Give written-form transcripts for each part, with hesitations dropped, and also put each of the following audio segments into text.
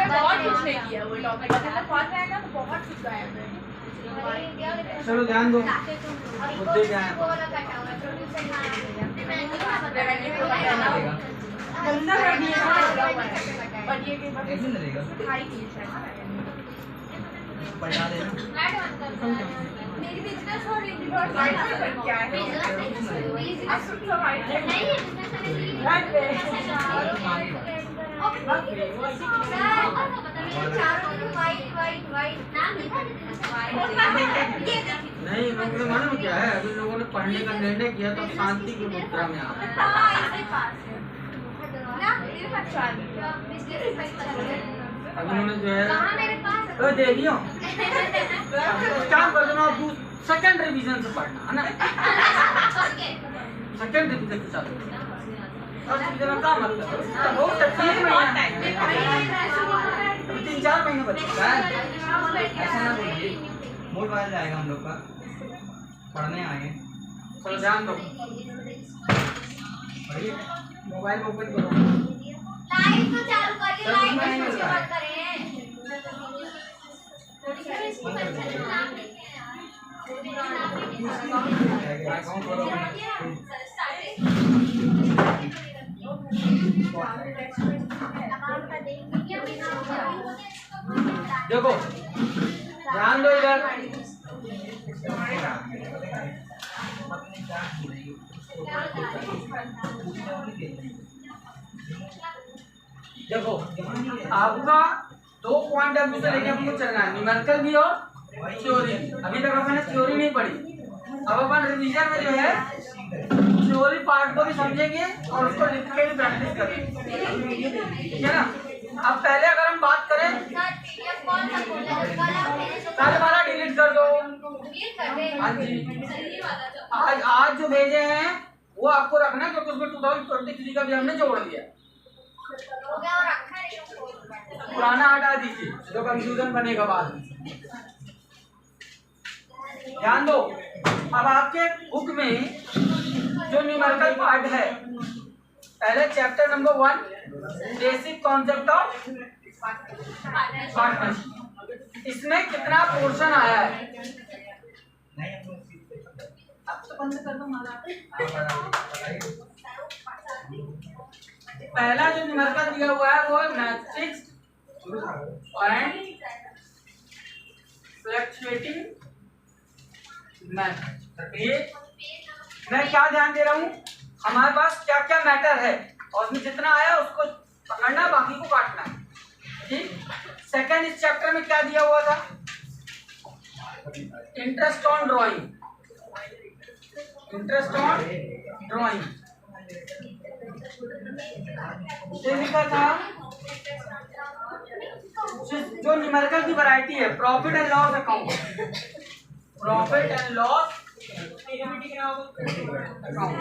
बहुत कुछ नहीं किया वो टॉपिक पढ़ रहे हैं ना, तो बहुत कुछ गायब है। चलो ध्यान दो, मुद्दे क्या हैं? ऐसे लगेगा पढ़ा देना। मेरी बिजनेस हो रही थी क्या है नहीं मतलब मालूम क्या है, अभी लोगों ने पढ़ने का निर्णय किया तो शांति की मुद्रा में आ अभी उन्होंने जो है देखियो काम कर देना, सेकंड रिवीजन से पढ़ना है ना, सेकंड रिवीजन के साथ काम मतलब 3-4 महीने बचे ऐसा ना बोलिए, मूड बदल जाएगा हम लोग का, पढ़ने आए। चलो ध्यान दो, मोबाइल ओपन करो, लाइट तो चालू करिए, लाइट से बात करें। देखो ध्यान दो इधर, देखो आपका 2 पॉइंट ऑफ व्यू से लेके हमको चलना है, न्यूमेरिकल भी और थ्योरी। अभी तक अपन ने थ्योरी नहीं पढ़ी, अब अपन रिवीजन में जो है थ्योरी पार्ट को भी समझेंगे और उसको लिख के भी प्रैक्टिस करेंगे, ठीक है ना। अब पहले अगर हम बात करें, पहले वाला डिलीट कर दो। हाँ जी, आज जो भेजे हैं वो आपको रखना है, क्योंकि उसमें 2023 का भी हमने जोड़ दिया, पुराना हटा दीजिए जो कंफ्यूजन बनेगा बाद में। ध्यान दो, अब आपके बुक में जो न्यूमेरिकल पार्ट है, पहले chapter number 1 basic concept of partnership, इसमें कितना पोर्शन आया है? अब तो बंद कर दो मारा। पहला जो न्यूमेरिकल दिया हुआ है वो है मैट्रिक्स एंड फ्लक्चुएटिंग मैटर। ये मैं क्या ध्यान दे रहा हूँ, हमारे पास क्या क्या मैटर है और उसमें जितना आया उसको पकड़ना, बाकी को काटना, ठीक। सेकंड, इस चैप्टर में क्या दिया हुआ था? Interest on drawing, interest on drawing लिखा था। जो न्यूमेरिकल की वैरायटी है, profit and loss account, profit and loss account,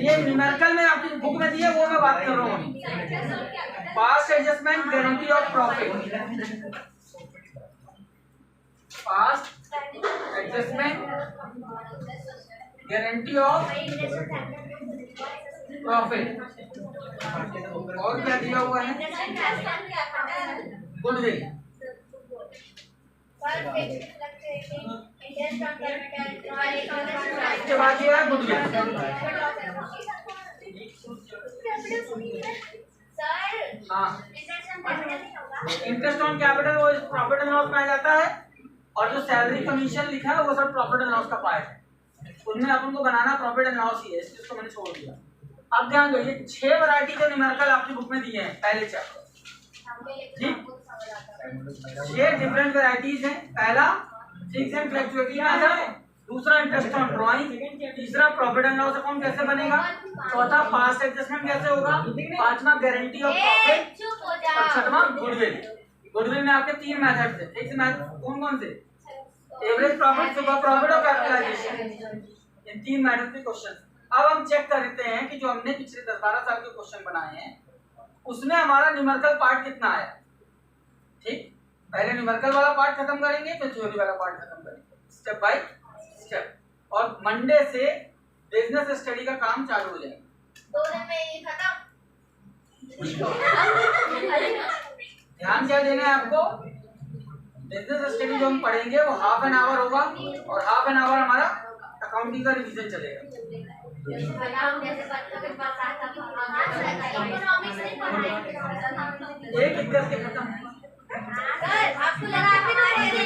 ये न्यूमेरिकल में आपकी बुक में दिया, वो मैं बात कर रहा हूँ। Past adjustment, guarantee of profit, past adjustment, guarantee of profit, और क्या दिया हुआ है? गुडविल, इसके बाद ये है गुडविल। हाँ, इंटरेस्ट ऑन कैपिटल वो प्रॉफिट एंड लॉस में आ जाता है, और जो सैलरी कमीशन लिखा है वो सब प्रॉफिट एंड लॉस का पार्ट है, उनमें अपन को बनाना प्रॉफिट एंड लॉस ही है, इस चीज को मैंने छोड़ दिया। अब ध्यान दो, ये 6 वैरायटी के न्यूमेरिकल आपकी बुक में दिए हैं पहले चैप्टर, ठीक। 6 डिफरेंट वैरायटीज हैं। पहला फिक्स एंड फ्लक्चुएटिंग मेथड, दूसरा इंटरेस्ट ऑन ड्राइंग, तीसरा प्रॉफिट एंड लॉस अकाउंट कैसे बनेगा, चौथा पास्ट एडजस्टमेंट कैसे होगा, पांचवा गारंटी ऑफ प्रॉफिट, और छठवां गुडविल। गुडविल में आपके 3 मेथड थे, ठीक है। कौन कौन से? एवरेज प्रॉफिट, सुपर प्रॉफिट और कैपिटलाइजेशन, इन 3 मेथड के क्वेश्चन। अब हम चेक करते हैं कि जो हमने पिछले 10-12 साल के क्वेश्चन बनाए हैं उसमें हमारा न्यूमेरिकल पार्ट कितना आया, ठीक। पहले न्यूमेरिकल वाला पार्ट खत्म करेंगे, फिर थ्योरी वाला पार्ट खत्म करेंगे, स्टेप बाय स्टेप, और मंडे से बिजनेस स्टडी का काम चालू हो जाएगा। 2 दिन में ये खत्म, ध्यान क्या देना है आपको, बिजनेस स्टडी जो हम पढ़ेंगे वो हाफ एन आवर होगा और हाफ एन आवर हमारा अकाउंटिंग का रिवीजन चलेगा। एक एक करके खत्म। आपको लगा खत्म कर लेंगे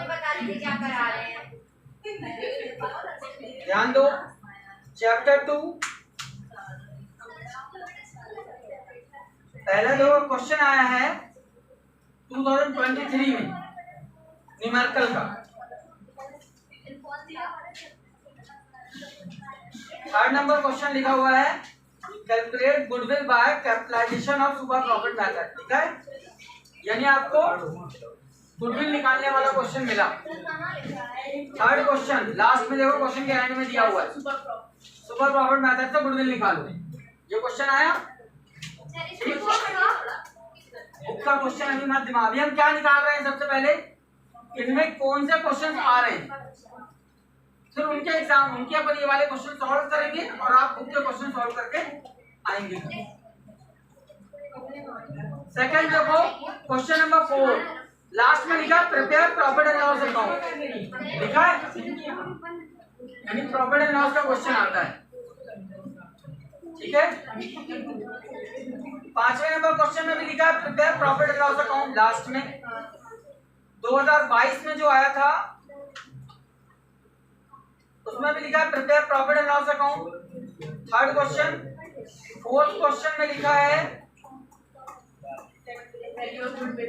बता दीजिए क्या करा रहे हैं। ध्यान दो, चैप्टर 2 पहला जो क्वेश्चन आया है 2023 में न्यूमेरिकल का। थर्ड नंबर क्वेश्चन लिखा हुआ है calculate goodwill by capitalization of super profit method. ठीक है, यानी आपको गुडविल निकालने वाला क्वेश्चन मिला। थर्ड क्वेश्चन लास्ट में देखो, क्वेश्चन के एंड में दिया हुआ है सुपर प्रॉफिट मेथड से गुडविल निकालो। ये क्वेश्चन आया, बुक का क्वेश्चन अभी मत दिमाग। अभी हम क्या निकाल रहे हैं, सबसे पहले इनमें कौन से क्वेश्चन आ रहे हैं, फिर उनके एग्जाम उनके अपन ये वाले क्वेश्चन सॉल्व करेंगे और आप बुक के क्वेश्चन सॉल्व करके आएंगे। सेकंड देखो, क्वेश्चन नंबर 4 लास्ट में लिखा prepare profit and loss account लिखा है, यानी प्रॉफिट एंड लॉस का क्वेश्चन आता है। ठीक है, पांचवें नंबर क्वेश्चन में भी लिखा है prepare profit and loss account. Last में 2022 में जो आया था उसमें भी लिखा है prepare profit and loss account. Third question. Fourth question में लिखा है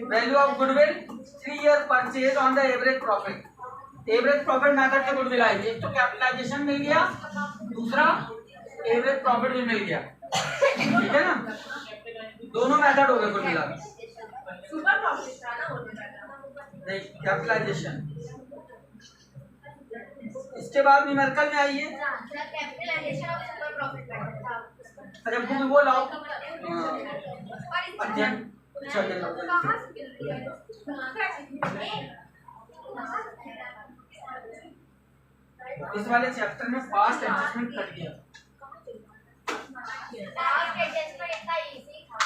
value of goodwill 3 year purchase on the average profit. Average profit method से गुडविल आएगी, एक तो कैपिटलाइजेशन मिल गया, दूसरा एवरेज प्रॉफिट भी मिल गया। ठीक है ना, दोनों मेथड हो गए कुल मिला सुपर प्रॉफिट था ना, नहीं कैपिटलाइजेशन। इसके बाद न्यूमेरिकल में आइए, कैपिटलाइजेशन ऑफ सुपर प्रॉफिट अरे बुक वो लाओ अध्ययन। इस वाले चैप्टर में फास्ट एडजस्टमेंट कर दिया। फास्ट एडजस्टमेंट इतना इजी था,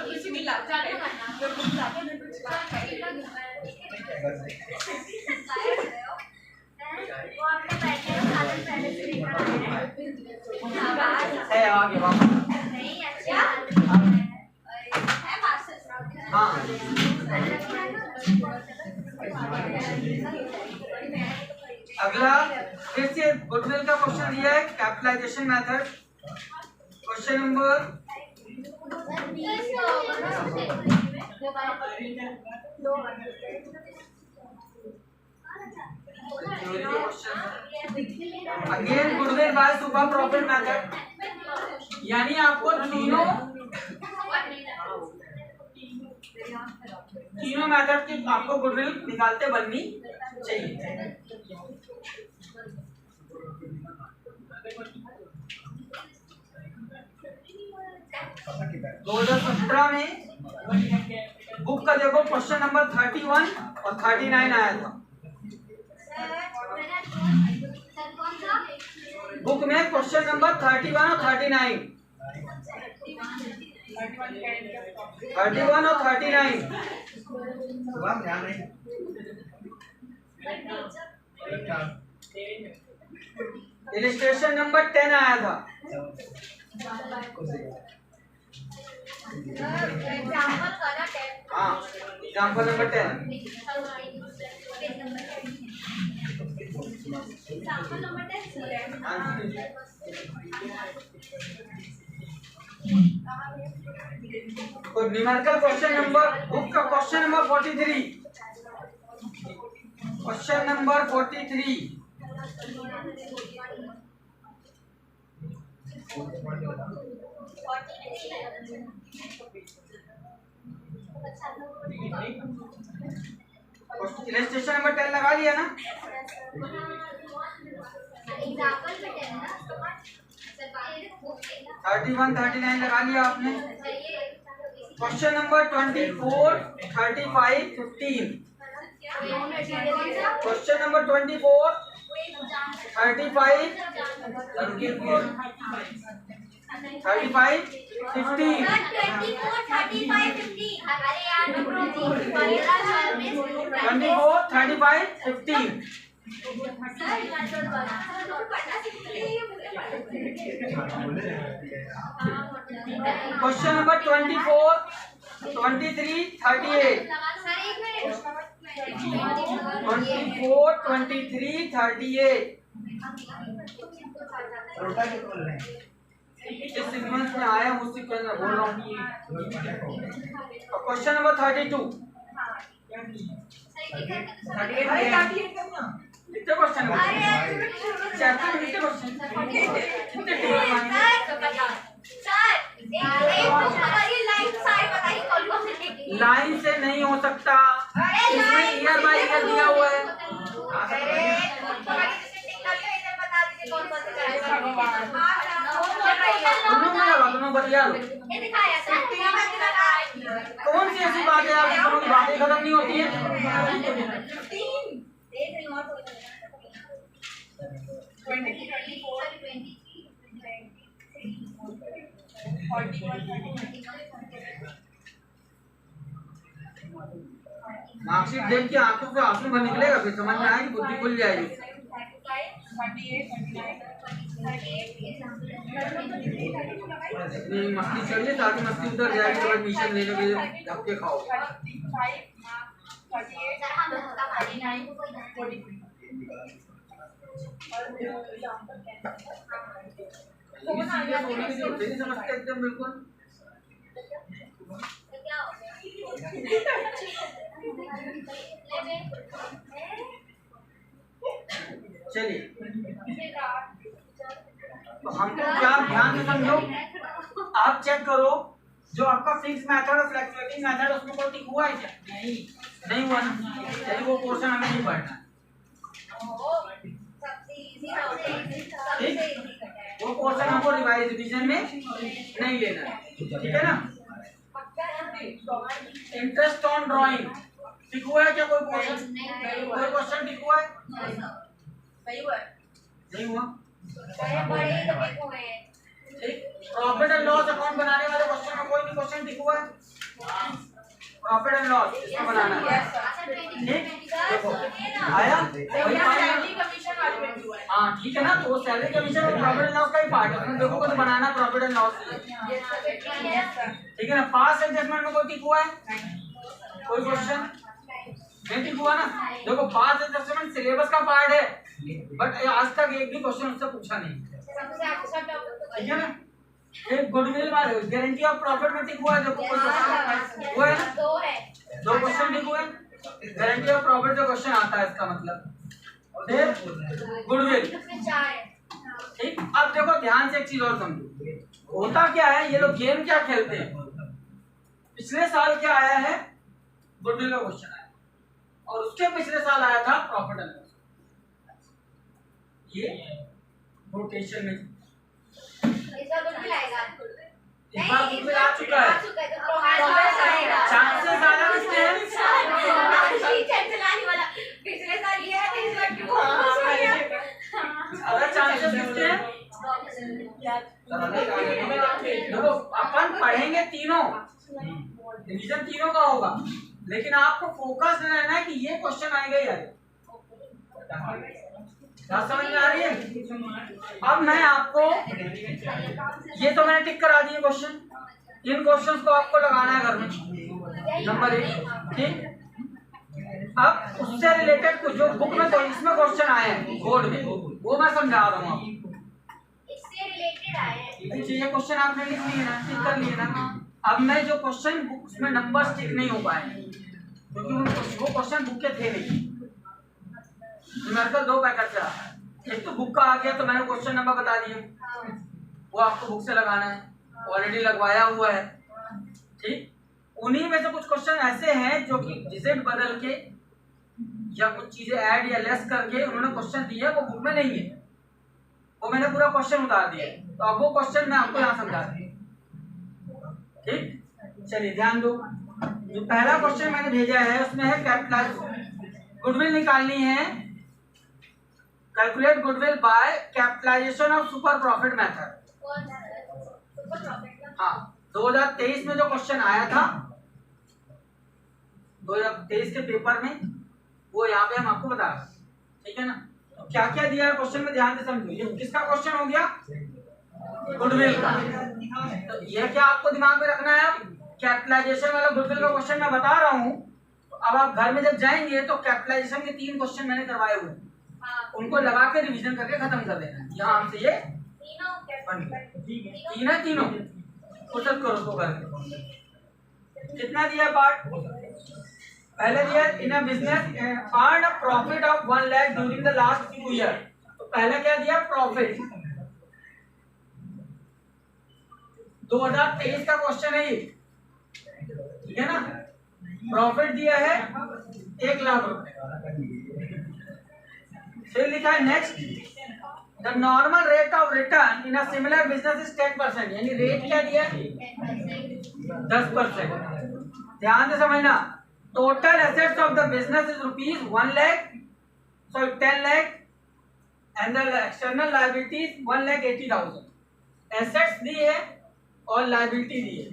किसी भी लाचा है आगे वापस। नहीं अच्छा हाँ, अगला फिर से गुडविल का क्वेश्चन दिया है capitalization method. Question number again goodwill by super profit method, यानी आपको तीनों मेथड की आपको गुडविल निकालते बननी चाहिए। 2017 में बुक का देखो क्वेश्चन नंबर 31 और 39 आया था। बुक में क्वेश्चन नंबर 31 और 39 और 39 इलिस्ट्रेशन नंबर 10 आया था। हाँ, example number 10। Numerical question number book का question number 43, question number 43। Illustration number 10 लगा लिया ना? एग्जांपल पे है ना 31, 39 लगा लिया आपने। Question number 24, 35, 15। Question number 24, 35, 35, 15। 24, 35, 15। Question number 24, 23, 38। 24, 23, 38। जिस सीक्वेंस में आया उस सीक्वेंस में बोल रहा हूँ। Question number 32। कितने क्वेश्चन हैं? चैप्टर में कितने क्वेश्चन? कितने लाइन से नहीं हो सकता, इसमें ईयर बाय ईयर दिया हुआ है। दोनों बढ़िया लो। कौन सी ऐसी बात है आप दोनों की बातें खत्म नहीं होती है? मार्कशीट देख के आंखों से आंसू भर निकलेगा, फिर समझ में आएगी, बुद्धि खुल जाएगी। इतनी मस्ती चलिए ताकि मस्ती उतर जाएगी, तो एडमिशन लेने के लिए धक्के खाओ। समझते एकदम बिल्कुल। चलिए तो हमको क्या ध्यान से समझो, आप चेक करो जो आपका फिक्स मेथड और फ्लक्चुएटिंग मेथड उसमें कोई टिक हुआ है क्या? नहीं हुआ ना, चलिए वो पोर्शन हमें नहीं पढ़ना। ठीक, वो पोर्शन हमको रिवीजन में नहीं लेना है, ठीक है ना? इंटरेस्ट ऑन ड्राइंग टिक हुआ है क्या? कोई पोर्शन, कोई क्वेश्चन टिक हुआ है? नहीं हुआ। प्रॉफिट एंड लॉस अकाउंट बनाने वाले क्वेश्चन में कोई भी क्वेश्चन टिक हुआ है? प्रॉफिट एंड लॉस इसको बनाना है, ठीक? देखो आया, हाँ ठीक है ना। तो वो सैलरी कमीशन और प्रॉफिट एंड लॉस का ही पार्ट है, उसमें देखो तो बनाना प्रॉफिट एंड लॉस, ठीक है ना? पास एडजस्टमेंट में कोई टिक हुआ है? कोई क्वेश्चन नहीं टिक हुआ ना? देखो पास एडजस्टमेंट सिलेबस का पार्ट है, बट आज तक एक भी क्वेश्चन उससे पूछा नहीं, ठीक है ना? एक गुडविल वाले गारंटी ऑफ प्रॉफिट में टिक हुआ है, देखो कोई क्वेश्चन हुआ है ना? दो क्वेश्चन टिक हुए। गारंटी ऑफ प्रॉफिट जो क्वेश्चन आता है इसका मतलब गुडविल, ठीक। अब देखो ध्यान से एक चीज और समझो, होता क्या है, ये लोग गेम क्या खेलते हैं। पिछले साल क्या आया है? गुडविल का क्वेश्चन आया, और उसके पिछले साल आया था प्रॉफिट एंड लॉस। ये रोटेशन में इस बार गुडविल आ चुका है, चांसेस ज्यादा किसके हैं? अगर चांसेस किसके हैं? देखो अपन पढ़ेंगे तीनों, रिवीजन तीनों का होगा, लेकिन आपको फोकस रहना है कि ये क्वेश्चन आएगा ही आएगा। समझ में आ रही है? अब मैं आपको ये तो मैंने टिक करा दिए क्वेश्चन, इन क्वेश्चंस को आपको लगाना है घर में, नंबर 1, ठीक। अब उससे रिलेटेड कुछ जो बुक में तो इसमें क्वेश्चन आए हैं बोर्ड में, वो मैं समझा रहा हूँ। इससे रिलेटेड आए हैं, ये क्वेश्चन आपने लिख लिए ना, टिक कर लिए ना, अब मैं जो क्वेश्चन बुक उसमें नंबर्स टिक नहीं हो पाए क्योंकि वो क्वेश्चन बुक के थे नहीं। न्यूमेरिकल 2 पैटर्न से आता है, एक तो बुक का आ गया तो मैंने क्वेश्चन नंबर बता दिया, वो आपको बुक से लगाना है, ऑलरेडी लगवाया हुआ है। ठीक, उन्हीं में से कुछ क्वेश्चन ऐसे हैं जो कि डिजिट बदल के या कुछ चीजें ऐड या लेस करके उन्होंने क्वेश्चन दिए, वो बुक में नहीं है, वो मैंने पूरा क्वेश्चन उतार दिया। तो अब वो क्वेश्चन मैं आपको यहाँ समझा दूँ। ठीक, चलिए ध्यान दो। जो पहला क्वेश्चन मैंने भेजा है उसमें है कैपिटलाइज गुडविल निकालनी है, calculate goodwill by capitalization of super profit method. हाँ, 2023 में जो क्वेश्चन आया था 2023 के पेपर में, वो यहाँ पे हम आपको बता रहे हैं। ठीक है ना, तो क्या क्या दिया है क्वेश्चन में ध्यान से समझो। ये किसका क्वेश्चन हो गया? गुडविल का। तो ये क्या आपको दिमाग में रखना है, कैपिटलाइजेशन वाला गुडविल का क्वेश्चन मैं बता रहा हूँ। तो अब आप घर में जब जाएंगे तो कैपिटलाइजेशन के 3 क्वेश्चन मैंने करवाए हुए हैं, उनको लगा के रिवीजन करके खत्म कर देना है। यहाँ हमसे ये तीनों फुर्सत करो तो कर। कितना दिया पार्ट? पहले दिया in a business earn a profit of 1 lakh during the last few year. तो पहले क्या दिया? प्रॉफिट। 2023 का क्वेश्चन है ये, ठीक है ना। प्रॉफिट दिया है 1 लाख रुपए। फिर लिखा है next, the normal rate of return in a similar business is 10%। यानी रेट क्या दिया है? 10%। ध्यान से समझना, total assets of the business is rupees 1 lakh, sorry 10 lakh, and the external liabilities 1,80,000। Assets दी है और लायबिलिटी दी है।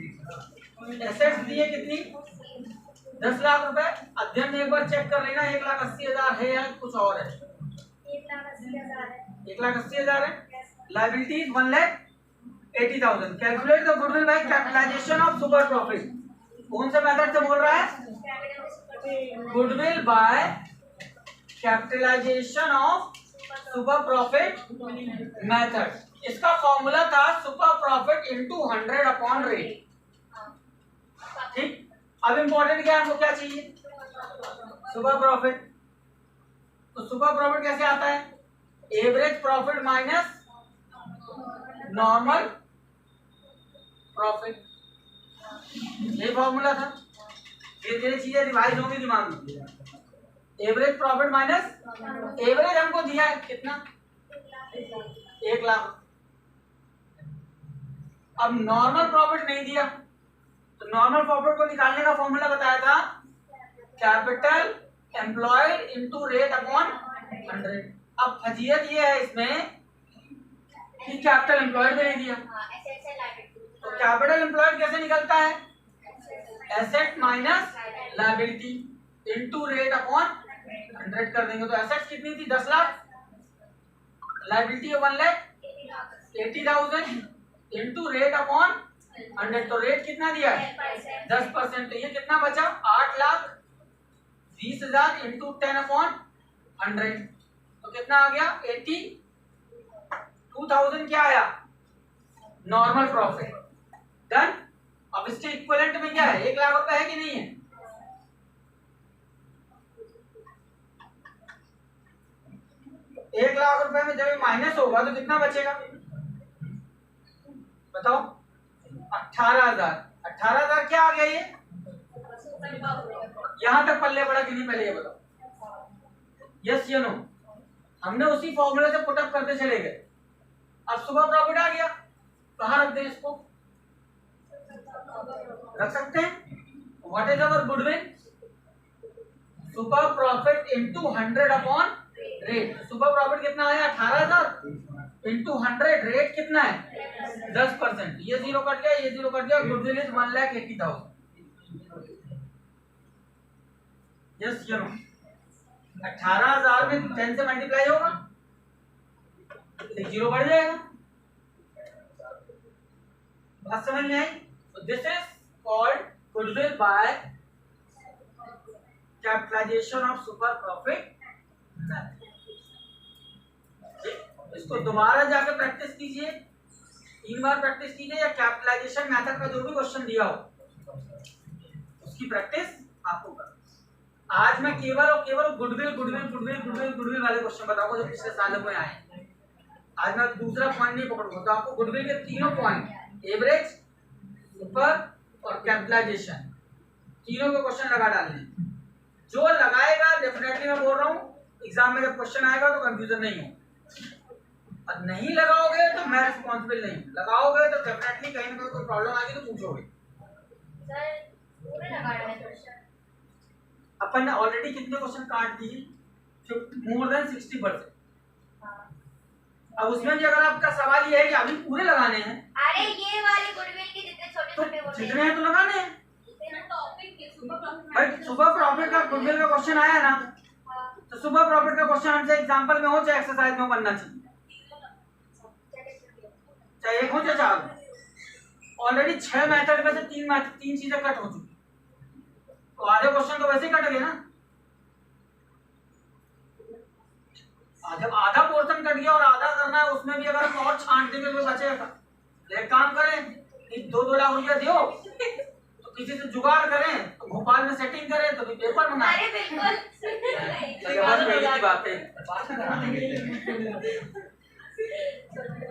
एसेट्स दी है कितनी? 10 लाख रुपए। अध्ययन में एक बार चेक कर लेना 1,80,000 है या कुछ और है? 1,80,000 है। Liabilities 1,80,000। Calculate the goodwill by capitalization of super profit. कौन से मेथड से बोल रहा है? Goodwill by capitalization of super profit method. इसका फॉर्मूला था super profit into 100 upon rate. ठीक, अब इंपॉर्टेंट क्या है, हमको क्या चाहिए? Super profit. तो सुपर प्रॉफिट कैसे आता है? Average profit minus normal profit, ये फॉर्मूला था। धीरे धीरे चीजें रिवाइज होंगी दिमाग में। एवरेज प्रॉफिट माइनस, एवरेज हमको दिया है कितना? 1 लाख। अब नॉर्मल प्रॉफिट नहीं दिया, तो नॉर्मल प्रॉफिट को निकालने का फॉर्मूला बताया था capital employed into rate upon 100। अब फजीयत ये है इसमें कि कैपिटल एम्प्लॉयड भी नहीं दिया, तो कैपिटल एम्प्लॉयड कैसे निकलता है? Asset minus liability into rate upon 100 कर देंगे। तो एसेट्स कितनी थी? 10 lakh, liability 1,80,000 into rate upon 100। तो रेट कितना दिया है? 10%। तो ये कितना बचा? 8,20,000 इंटू 10 अपॉन 100। तो कितना आ गया? 82,000 क्या आया? Normal profit. डन। अब इसके इक्विवेलेंट में क्या है? 1 लाख रुपए है कि नहीं है? एक लाख रुपए में जब माइनस होगा तो कितना बचेगा बताओ? 18,000। 18,000 क्या आ गया? ये यहां तक पल्ले पड़ा कि नहीं? पहले ये बताओ, यस या नो। हमने उसी फॉर्मूले से पुटअप करते चले गए। अब सुपर प्रॉफिट आ गया, कहां रख दें इसको? रख सकते हैं। What is our goodwill? Super profit into 100 upon rate. Super profit कितना आया? 18,000 इंटू 100। रेट कितना है? 10%। ये जीरो कट गया, ये जीरो कट गया। Goodwill is 1,80,000। यस या नो? 18,000 में 10 से मल्टीप्लाई होगा, एक जीरो बढ़ जाएगा। बात समझ में आई? This is called goodwill by capitalization of super profit. इसको दोबारा जाकर प्रैक्टिस कीजिए, 3 बार प्रैक्टिस कीजिए, या कैपिटलाइजेशन मेथड का जो भी क्वेश्चन दिया हो उसकी प्रैक्टिस आपको करनी। आज मैं केवल और केवल गुडविल वाले क्वेश्चन बताऊंगा जो पिछले सालों में आए। आज मैं दूसरा पॉइंट नहीं पकड़ूंगा, तो आपको गुडविल के तीनों पॉइंट, एवरेज, सुपर और कैपिटलाइजेशन, तीनों के क्वेश्चन लगा डालने। जो लगाएगा, डेफिनेटली मैं बोल रहा हूँ, एग्जाम में जब क्वेश्चन आएगा तो कंफ्यूजन नहीं हो, और नहीं लगाओगे तो मैं रिस्पॉन्सिबल नहीं हूँ। लगाओगे तो डेफिनेटली कहीं ना कहीं कोई प्रॉब्लम आएगी तो पूछोगे। अपन ने ऑलरेडी कितने क्वेश्चन काट दिए? More than 60%। अब उसमें भी अगर आपका सवाल ये है कि अभी पूरे लगाने हैं, अरे ये वाले गुडविल के जितने छोटे-छोटे तो जितने हैं तो लगाने हैं भाई। सुपर प्रॉफिट का गुडविल का क्वेश्चन आया ना, तो सुपर प्रॉफिट का क्वेश्चन हमसे एग्जांपल में हो चाहे एक्सरसाइज में बनना चाहिए, चाहे एक हो चाहे 4। ऑलरेडी 6 मेथड में से 3 चीजें कट हो चुकी, तो आधे क्वेश्चन तो वैसे ही कट गए ना। जब आधा पोर्शन कट गया और आधा करना है, उसमें भी अगर हम और छांट देंगे तो बचेगा। एक काम करें, 2-2 लाख रुपया दियो तो किसी से जुगाड़ करें, तो भोपाल में सेटिंग करें, तो भी पेपर मंगाएं। अरे बिल्कुल की बात है।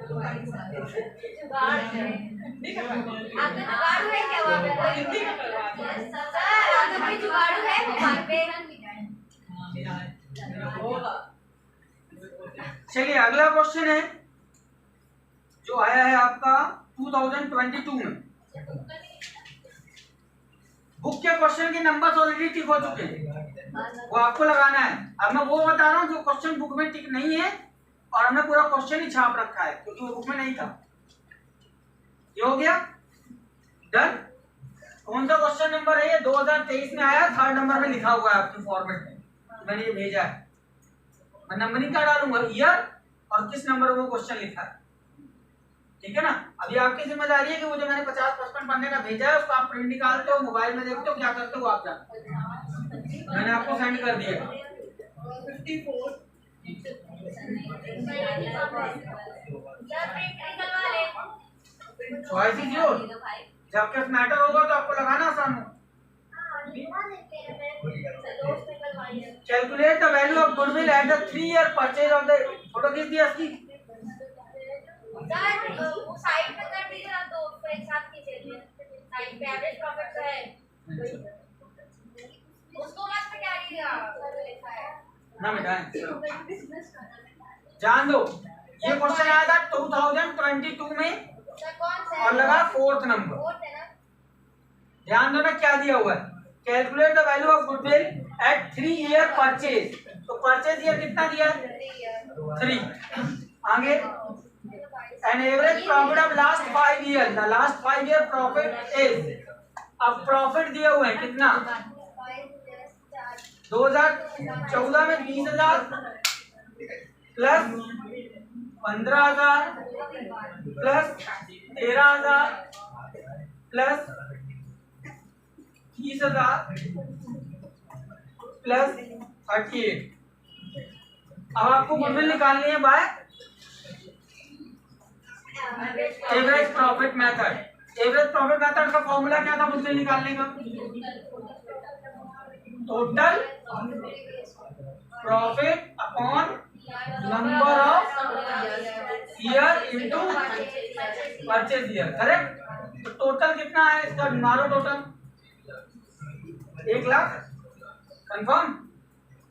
जुगाड़ है। आपका जुगाड़ है क्या वहाँ पे? सर आपका कोई जुगाड़ है भोपाल पे? चलिए अगला क्वेश्चन है जो आया है आपका 2022 में। बुक के क्वेश्चन के नंबर्स ऑलरेडी टिक हो चुके हैं, वो आपको लगाना है। अब मैं वो बता रहा हूँ जो क्वेश्चन बुक में टिक नहीं है और हमने पूरा क्वेश्चन ही छाप रखा है क्योंकि वो बुक में नहीं था। ये हो गया डन। कौन सा क्वेश्चन नंबर है ये? 2023 में आया, 3rd नंबर में लिखा हुआ है आपके फॉर्मेट में, मैंने ये भेजा है। मैं नंबरिंग क्या डालूंगा, ईयर और किस नंबर में वो क्वेश्चन लिखा है, ठीक है ना। अभी आपकी जिम्मेदारी है कि वो जो मैंने 50-55 पन्ने का भेजा है उसको आप प्रिंट निकालते हो, मोबाइल में देखते हो, क्या करते हो आप जानते, मैंने आपको सेंड कर दिया। 54 चॉइस इज योर। जब केस मैटर होगा तो आपको लगाना आसान हो। Calculate the value of goodwill at the 3-year purchase of the, photo खींच दिया इसकी। सर वो साइड पे कर दीजिए आप, दो उसको एक साथ खींचिए। साइड पे एवरेज प्रॉफिट है, उसको मत हटा दीजिए, लिखा है ना मिटाएं, जान दो। ये क्वेश्चन आया था 2022 में सर। कौन सा और लगा 4th नंबर। 4th है ना? ध्यान दो ना क्या दिया हुआ है, calculate the value of goodwill at 3-year purchase. तो परचेज ईयर कितना दिया है? 3। आगे an average profit of last 5 years, the last 5 year profit is. अब प्रॉफिट दिया हुआ है कितना? 2014 में 20,000 प्लस 15,000 प्लस 13,000 प्लस 30,000 प्लस 38। अब आपको गुडविल निकालनी है bye average profit method. Average profit method का फॉर्मूला क्या था गुडविल निकालने का? Total profit upon number of year into purchase year, correct. तो टोटल कितना है इसका? मारो टोटल 1 लाख। कंफर्म?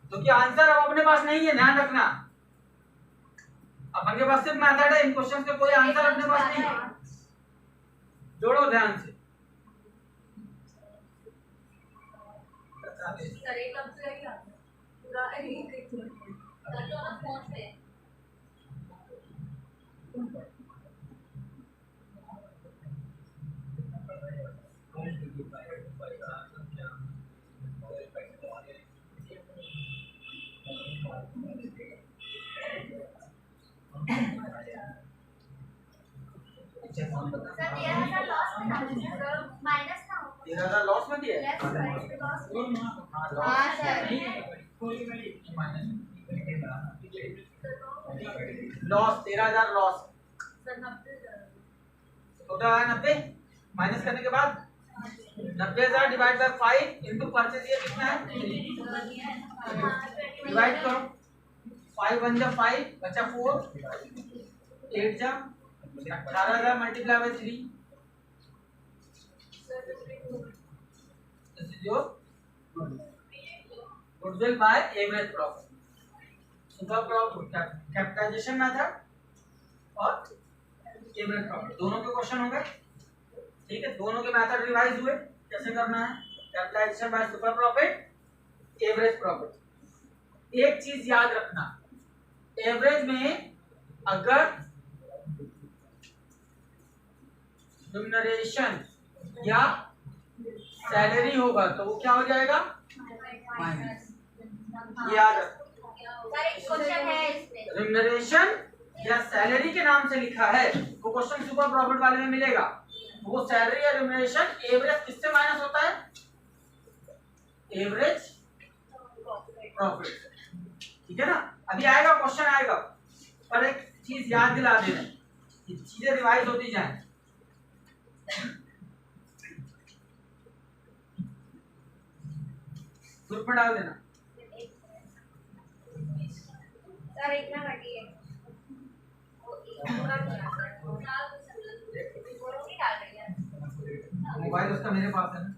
क्योंकि आंसर अब अपने पास नहीं है, ध्यान रखना। अपन के पास सिर्फ मेथड है, इन क्वेश्चंस के कोई आंसर अपने पास नहीं है। जोड़ो ध्यान से। सर 13,000 लॉस में था, माइनस ना हो। 13,000 लॉस में दिया है। हाँ सर। Loss 13,000 loss. टोटल आया 90, माइनस करने के बाद 90,000 डिवाइड बाय 5 इनटू परचेज ये कितना है 3, डिवाइड करो 5 1 जा 5 बचा 4, 8 जा 18,000 multiply by 3, this is your goodwill by average profit, super profit, capitalization method और एवरेज प्रॉफिट दोनों के क्वेश्चन हो गए। ठीक है, दोनों के मेथड रिवाइज हुए, कैसे करना है, capitalization by super profit, average profit. एक चीज याद रखना, एवरेज में अगर रिम्यूनरेशन या सैलरी होगा तो वो क्या हो जाएगा माइनस, याद रखो। सर एक क्वेश्चन है इसमें, रिम्यूनरेशन या सैलरी के नाम से लिखा है वो क्वेश्चन सुपर प्रॉफिट वाले में मिलेगा, वो सैलरी या रिम्यूनरेशन एवरेज किससे माइनस होता है, एवरेज प्रॉफिट। ठीक है ना, अभी आएगा क्वेश्चन आएगा, पर एक चीज याद दिला देना, ये चीजें रिवाइज होती जाएं। ग्रुप में डाल देना। सर एक ना हटी है वो एक डाल रही है, मोबाइल उसका मेरे पास है ना।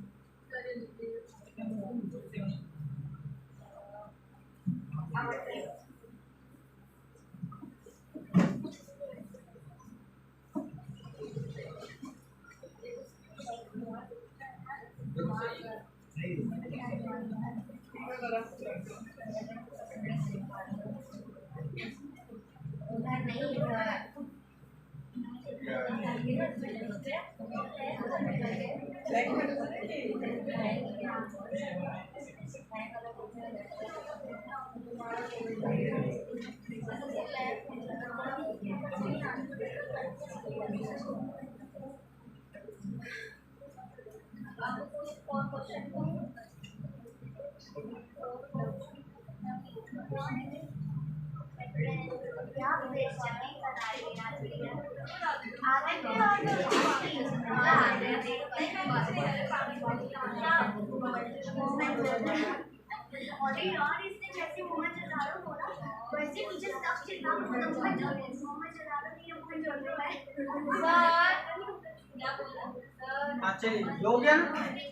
चलिए हो गया ना।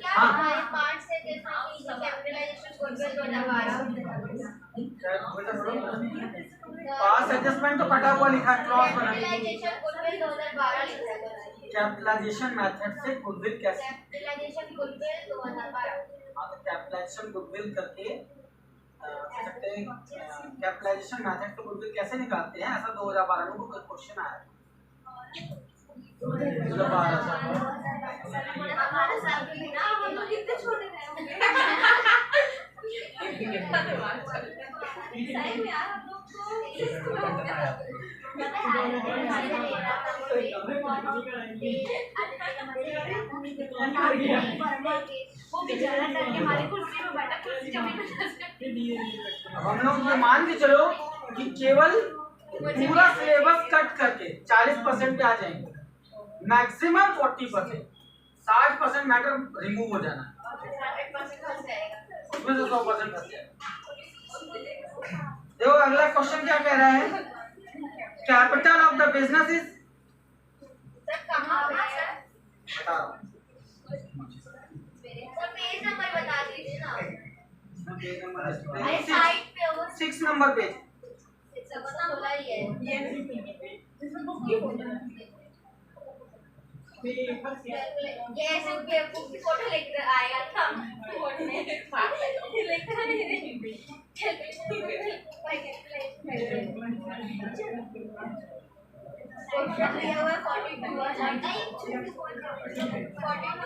हाँ पार्ट से जैसे कैपिटलाइजेशन गुडविल 2012 पास एडजस्टमेंट तो कटा हुआ लिखा है, क्रॉस बना कैपिटलाइजेशन गुडविल 2012 लिखा है, कैपिटलाइजेशन मेथड से गुडविल कैसे, कैपिटलाइजेशन गुडविल 2012। हाँ तो कैपिटलाइजेशन गुडविल करके सकते हैं, कैपिटलाइजेशन मेथड से गुडविल कैसे निकालते हैं, ऐसा 2012 में कोई क्वेश्चन आया है। हमारे साथ भी ना हम लोग कितने छोटे रहे होंगे सही में यार, हम लोग वो बेचारा करके हमारी कुर्सी में बैठा, कुर्सी अब हम लोग ये मान के चलो कि केवल पूरा सिलेबस कट करके 40% पे आ जाएंगे, मैक्सिमम 40%, 60% मैटर रिमूव हो जाना है, उसमें से 100% फंस जाएगा। देखो अगला क्वेश्चन क्या कह रहा है, capital of the business is, sir कहां पे है बता रहा हूं, सर पेज नंबर बता दीजिए ना, पेज नंबर अरे साइड पे वो 6 नंबर पेज, सबसे बोला ही है इसमें बुक की फोटो ये ऐसे बुक की फोटो लेकर आएगा था बोर्ड में लेकर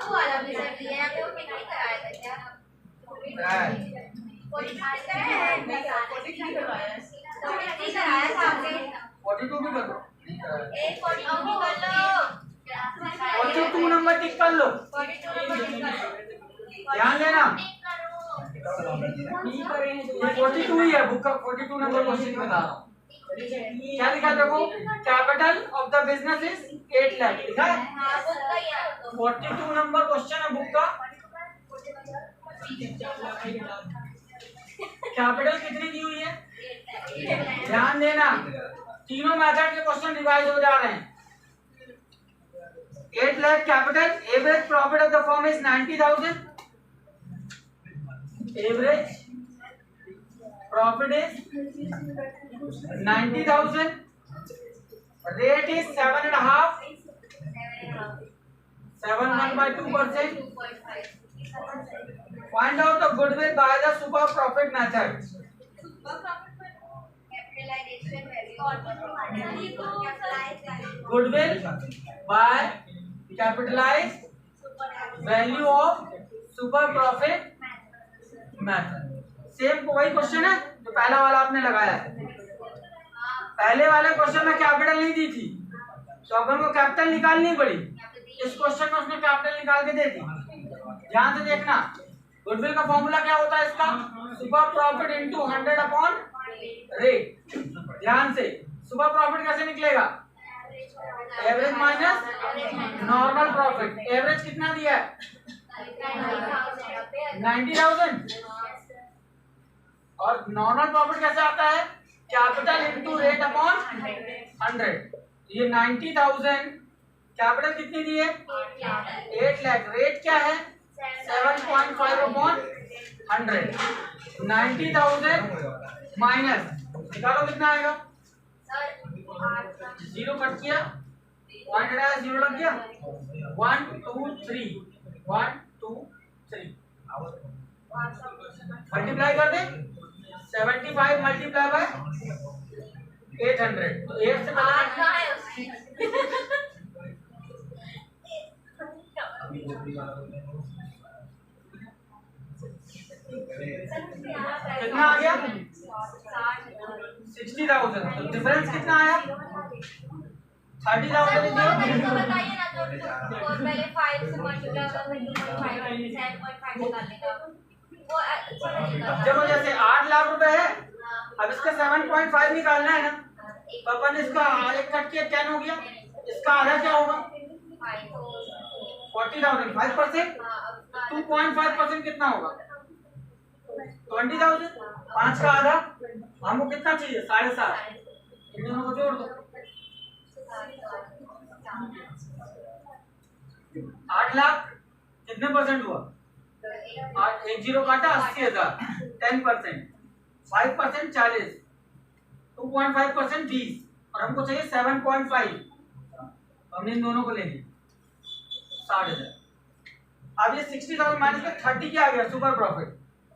वाला भी सर दिया है, वो नहीं कराया था क्या, कराया था आपने 42 भी कर लो, एक 42 कर लो, 42 नंबर टिक कर लो, 42 नंबर टिक करो, ध्यान देना टिक करो, ये 42 ही है, बुक का 42 नंबर क्वेश्चन बता रहा हूँ। क्या लिखा देखो, capital of the business is 8 lakh लिखा है। हाँ बुक का ही है तो 42 नंबर क्वेश्चन है बुक का। कैपिटल कितनी दी हुई है, ध्यान देना, तीनों मेथड के क्वेश्चन रिवाइज हो जा रहे हैं। 8 lakh capital, average profit of the firm is 90,000, average profit is 90,000, rate is 7.5, 7.1/2%. Find out the goodwill by the super profit method. Goodwill by capitalized value of super profit method. Same वही question है जो पहला वाला आपने लगाया है। पहले वाले क्वेश्चन में कैपिटल नहीं दी थी तो अपन को कैपिटल निकालनी पड़ी, इस क्वेश्चन में उसने कैपिटल निकाल के दे दी। ध्यान से देखना, गुडविल का फॉर्मूला क्या होता है इसका, super profit into 100 upon rate. ध्यान से, सुपर प्रॉफिट कैसे निकलेगा, average minus normal profit. Average कितना दिया है 90,000 और नॉर्मल प्रॉफिट कैसे आता है, कैपिटल इनटू रेट अपॉन 100। ये 90,000 कैपिटल कितनी दी है 8 लाख, रेट क्या है 7.5 अपॉन 100। 90,000 माइनस निकालो कितना आएगा, जीरो कट किया, पॉइंट हटाया, जीरो लग गया, 1 2 3 1 2 3 मल्टीप्लाई कर दे, 75 मल्टीप्लाई बाय 800, तो 8 से कितना आ गया 60,000। तो डिफरेंस कितना आया 30,000। बताइए ना तो पहले 5 से मल्टीप्लाई करके 2.5 7.5 निकालने का वो अच्छा तरीका जब जैसे 8 लाख रुपए है, अब इसका 7.5 निकालना है ना, तो अपन इसका एक कट किया 10 हो गया, इसका आधा क्या होगा 40,000, 5%, 2.5% कितना होगा 20,000, 5 का आधा हमको कितना चाहिए 7.5, इन दोनों को जोड़ दो, 8 लाख कितने परसेंट हुआ, 1 जीरो काटा 80,000, 10%, 5% 40, 2.5% 20 और हमको चाहिए 7.5, हमने इन दोनों को ले लिया 60,000। अब ये 60,000 माइनस में 30 क्या आ गया सुपर प्रॉफिट।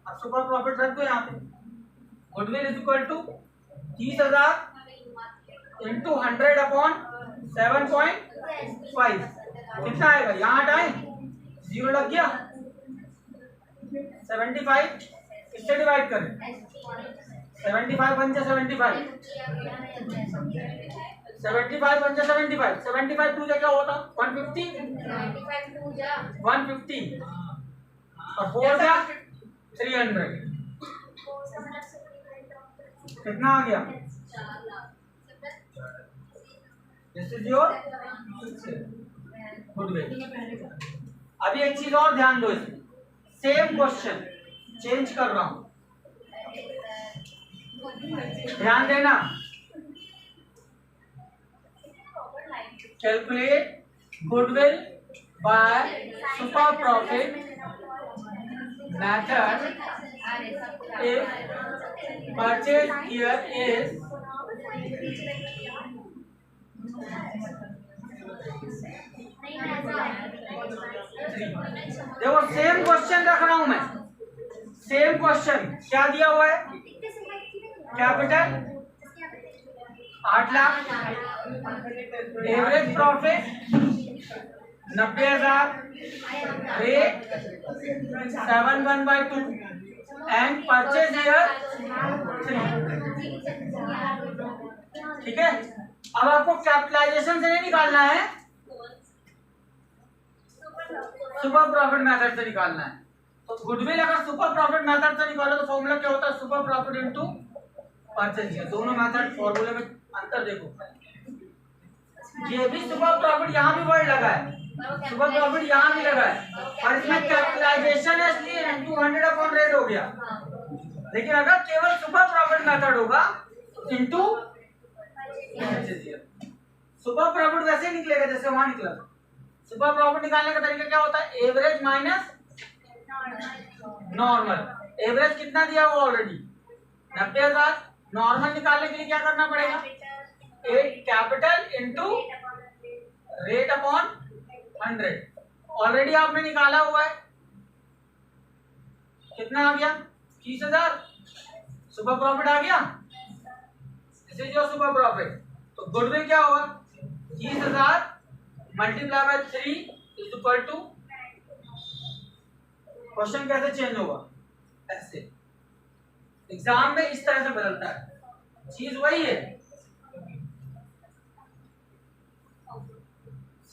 अब सुपर प्रॉफिट रख दो यहाँ पे, goodwill is equal to 30,000 into 100 upon 7.5 कितना आएगा, यहाँ हटाए जीरो लग गया, 75 इससे डिवाइड करें, 75 बन जाए 75 बन जाए 75 टू क्या होता 150 और 4 जा 300, कितना आ गया, दिस इज योर गुडविल। अभी एक चीज और ध्यान दो, इसमें सेम क्वेश्चन चेंज कर रहा हूं, ध्यान देना। Calculate goodwill by super profit method if purchase year is देखो सेम क्वेश्चन रख रहा हूं मैं, सेम क्वेश्चन क्या दिया हुआ है, capital 8 lakh, average profit 90,000, rate 7.1/2 and purchase year 3। ठीक है, अब आपको कैपिटलाइजेशन से नहीं निकालना है, सुपर प्रॉफिट मेथड से निकालना है। तो गुडविल अगर सुपर प्रॉफिट मेथड से निकालो तो फॉर्मूला क्या होता है, super profit into purchase year. दोनों मेथड फॉर्मूले में अंतर देखो। ये भी सुपर प्रॉफिट, यहाँ भी वर्ड लगा है सुपर प्रॉफिट, यहाँ भी लगा है, और इसमें कैपिटलाइजेशन है इसलिए 200 अपॉन रेट हो गया। लेकिन अगर केवल सुपर प्रॉफिट मेथड होगा into purchase year. Super profit वैसे निकलेगा जैसे वहां निकला। सुपर प्रॉफिट निकालने का तरीका क्या होता है? Average minus normal. एवरेज कितना दिया हुआ ऑलरेडी 90,000। नॉर्मल निकालने के लिए क्या करना पड़ेगा? 8 capital into rate upon 100। Already आपने निकाला हुआ है, कितना आ गया? 30,000। सुपर प्रॉफिट आ गया, this is your super profit. तो गुडविल क्या होगा? 30,000 multiply by 3 is equal to, question कैसे चेंज होगा? ऐसे एग्जाम में इस तरह से बदलता है, चीज वही है,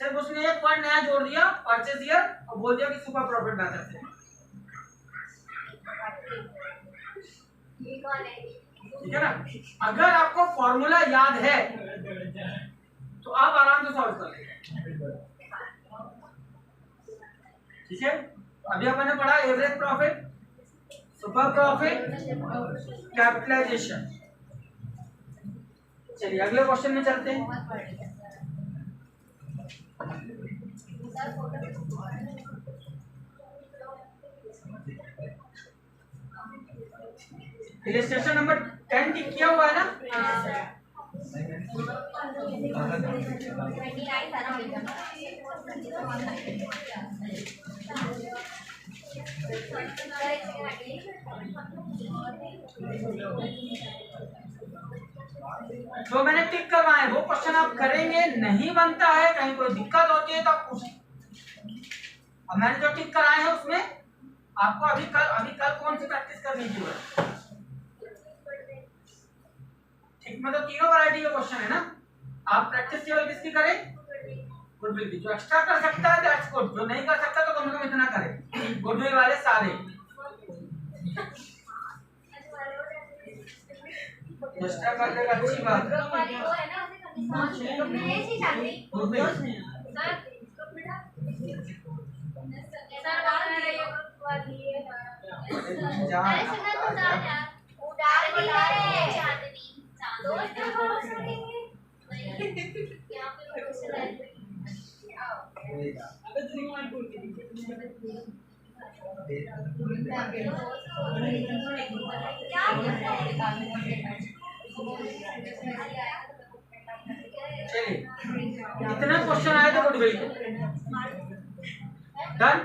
सिर्फ उसने एक पॉइंट नया जोड़ दिया परचेज ईयर और बोल दिया कि सुपर प्रॉफिट मेथड से। ठीक है ना? अगर आपको फॉर्मूला याद है तो आप आराम से सॉल्व कर लेंगे। ठीक है, अभी अपन ने पढ़ा average profit, super profit, capitalization. चलिए अगले क्वेश्चन में चलते हैं। इलस्ट्रेशन नंबर 10 टिक किया हुआ है ना? जो मैंने टिक करवाए वो क्वेश्चन आप करेंगे, नहीं बनता है, कहीं कोई दिक्कत होती है तो आप पूछें। अब मैंने जो टिक कराए हैं उसमें आपको अभी कल कौन सी प्रैक्टिस करनी चाहिए? ठीक, मतलब तीनों वैरायटी के क्वेश्चन है ना। आप प्रैक्टिस केवल किसकी करें? गुडविल की। जो एक्स्ट्रा कर सकता है दैट्स गुड, जो नहीं कर सकता तो कम से कम इतना करे। गुडविल वाले सारे एक्स्ट्रा कर देगा, अच्छी बात चलिए इतना क्वेश्चन आए थे गुडविल के। डन।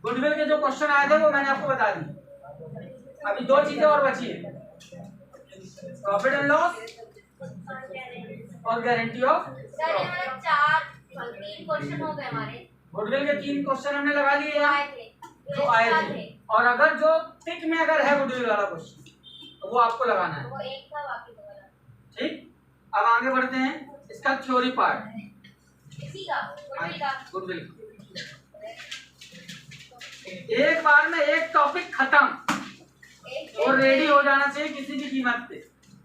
गुडविल के जो क्वेश्चन आए थे वो मैंने आपको बता दी। अभी दो चीजें और बची है, प्रॉफिट एंड लॉस और गारंटी ऑफ। 3 क्वेश्चन हो गए हमारे। गुडविल के 3 क्वेश्चन हमने लगा लिए जो आए थे, और अगर जो टिक में अगर है गुडविल वाला क्वेश्चन तो वो आपको लगाना है। वो एक था, बाकी दो वाला। ठीक, अब आगे बढ़ते हैं, इसका थ्योरी पार्ट। इसी का गुडविल एक बार में एक टॉपिक खत्म और रेडी हो जाना चाहिए किसी भी कीमत पे।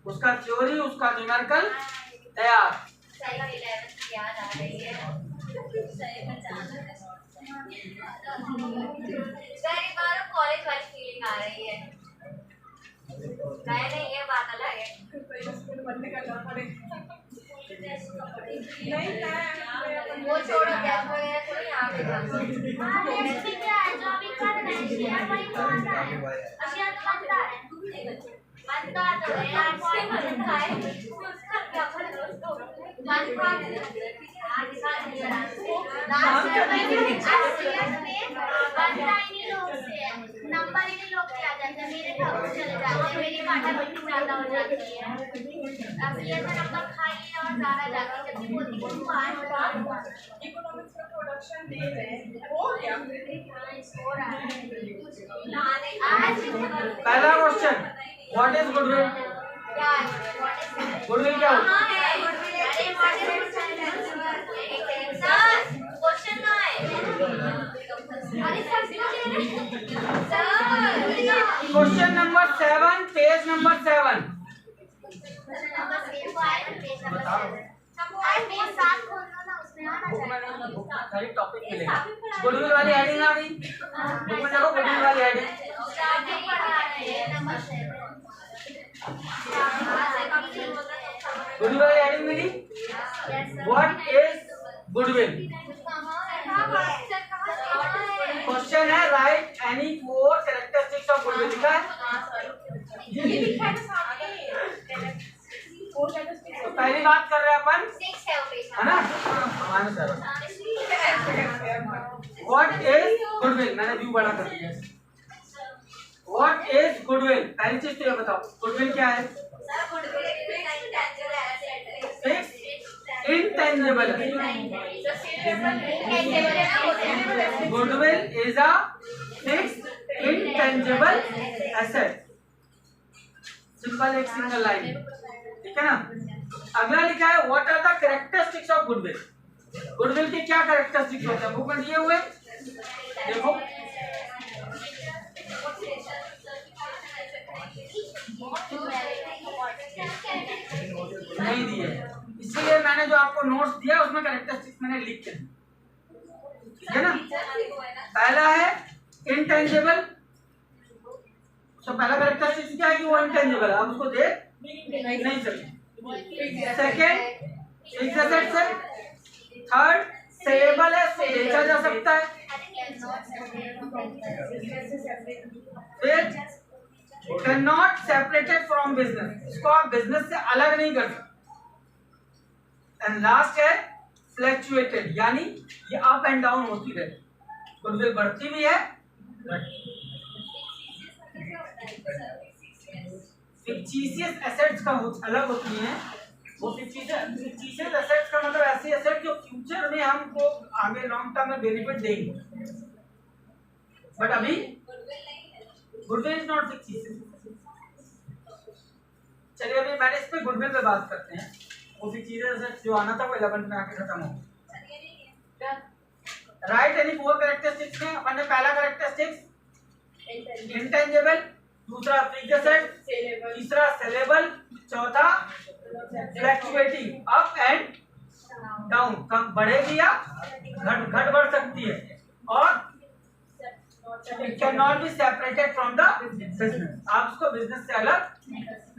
उसका थ्योरी, उसका न्यूमेरिकल तैयार। याद आ रही है, कॉलेज वाली फीलिंग आ रही है। नहीं ये बात अलग है। वो छोड़ो, गैस वगैरह थोड़ी यहाँ पे नंबर ही लोग के आ जाते हैं, मेरे ठाकुर चले जाते हैं, मेरी काटा बिल्कुल ज्यादा हो जाती है। अब ये तो नंबर खाई और ज्यादा जाती है, जब भी बोलती हूँ इकोनॉमिक्स का प्रोडक्शन दे रहे हैं, हो गया हो रहा है। पहला question, what is goodwill? Goodwill क्या होता है? क्वेश्चन ना है, अरे sir question number 7, page number 7। सारी टॉपिक मिलेगा। गुडविल वाली हेडिंग आ गई, बुक में देखो गुडविल वाली हेडिंग। गुडविल वाली हेडिंग मिली। What is goodwill? क्वेश्चन है right any 4 characteristics of goodwill. लिखा है ये लिखा है सामने। तो पहली बात कर रहे हैं अपन, 6 है वो पेज है ना? What is goodwill? मैंने व्यू बड़ा कर दिया। What is goodwill? पहली चीज तो ये बताओ, गुडविल क्या है? Intangible. Goodwill is a fixed intangible asset. Simple, एक सिंगल लाइन, ठीक है ना? अगला लिखा है what are the characteristics of goodwill. Goodwill के क्या कैरेक्टरिस्टिक्स होते हैं? बुक में दिए हुए देखो। नहीं दिए, इसलिए मैंने जो आपको नोट्स दिया उसमें कैरेक्टरिस्टिक्स मैंने लिख के, ठीक है ना? पहला है इंटेंजिबल। तो पहला कैरेक्टरिस्टिक्स क्या है कि वो इंटेंजिबल है, आप उसको देख नहीं सकते। सेकेंड, फिक्स्ड एसेट्स है। थर्ड, सेलेबल है, उसको बेचा जा सकता है। फिर can not separated from business, इसको आप बिजनेस से अलग नहीं कर सकते। एंड लास्ट है फ्लैक्चुएटेड, यानी ये अप एंड डाउन होती रहती, गुडविल बढ़ती भी है। फिक्टिशियस एसेट्स का अलग होती है। वो फिक्टिशियस एसेट्स का मतलब ऐसे एसेट जो फ्यूचर में हमको आगे लॉन्ग टर्म में बेनिफिट देंगे, बट अभी गुडविल इज नॉट फिक्टिशियस। चलिए अभी मैंने इस पे गुडविल पे बात करते हैं। वो फिक्टिशियस एसेट्स जो आना था वो 11th में आके खत्म हो गया। राइट एनी 4 कैरेक्टरिस्टिक्स में अपन ने पहला कैरेक्टरिस्टिक्स इंटेंजिबल, दूसरा फिक्स्ड एसेट, तीसरा सेलेबल, चौथा फ्लैक्चुएटिंग अप एंड डाउन, कम बढ़ेगी या घट बढ़ सकती है, और it can not be separated from the business, आप उसको बिजनेस से अलग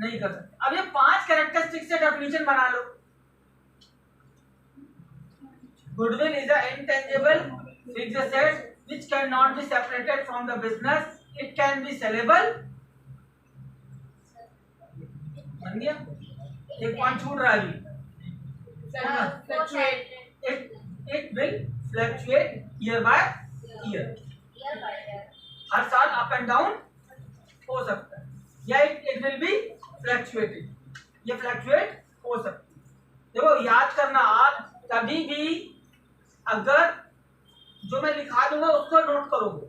नहीं कर सकते। अब ये 5 कैरेक्टरिस्टिक्स से डेफिनेशन बना लो। Goodwill is a intangible fixed asset which can not be separated from the business, it can be saleable. बन गया? एक पॉइंट छूट रहा है। It will fluctuate year by year, हर साल अप एंड डाउन हो सकता है, या इट विल बी फ्लक्चुएटेड, ये फ्लक्चुएट हो सकती है। देखो याद करना, आप कभी भी अगर जो मैं लिखा दूंगा उसको नोट करोगे